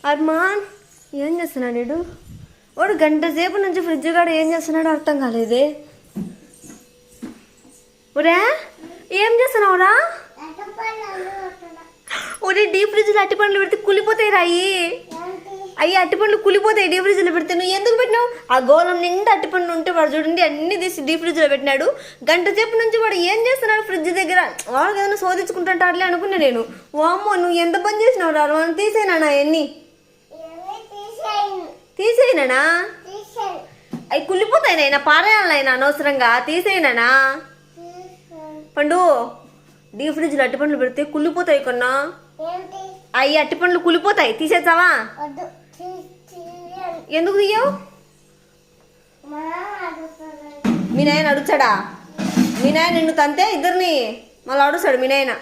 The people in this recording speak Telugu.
అర్మాన్ ఏం చేస్తున్నాడు వీడు? వాడు గంట సేపు నుంచి ఫ్రిడ్జ్ కాడ ఏం చేస్తున్నాడో అర్థం కాలేదే. ఒరే ఏం చేస్తున్నావురా? ఒరే డీప్ ఫ్రిడ్జ్లో అట్టి పండ్లు పెడితే కులిపోతాయి రాయి. అయ్యి అట్టిపండ్లు కులిపోతాయి డీప్ ఫ్రిడ్జ్లో పెడితే. నువ్వు ఎందుకు పెట్టినావు? ఆ గోళం నిండా అట్టిపండ్లు ఉంటే వాడు చూడండి అన్ని తీసి డీప్ ఫ్రిడ్జ్లో పెట్టినాడు. గంట సేపు నుంచి వాడు ఏం చేస్తున్నాడు ఫ్రిడ్జ్ దగ్గర? వాడికి ఏదైనా శోధించుకుంటుంటాడులే అనుకున్నా నేను. వామ్మో నువ్వు ఎంత పని చేసినావు రా? మనం తీసేనా అవన్నీ? తీసేయనా? అవి కుళ్ళిపోతాయి నైనా, పారేయాలైనా అనవసరంగా. తీసేయనా పండు? డీప్ ఫ్రిడ్జ్లో అట్టిపండ్లు పెడితే కుళ్ళిపోతాయి కొన్నా. అవి అట్టిపండ్లు కుళ్ళిపోతాయి, తీసేస్తావా? ఎందుకు తీయవు? మీ నాయన అడుగుతాడా? మీ నాయన నిన్ను తంతే ఇద్దరిని మళ్ళీ అడుగుతాడు మీ నాయన.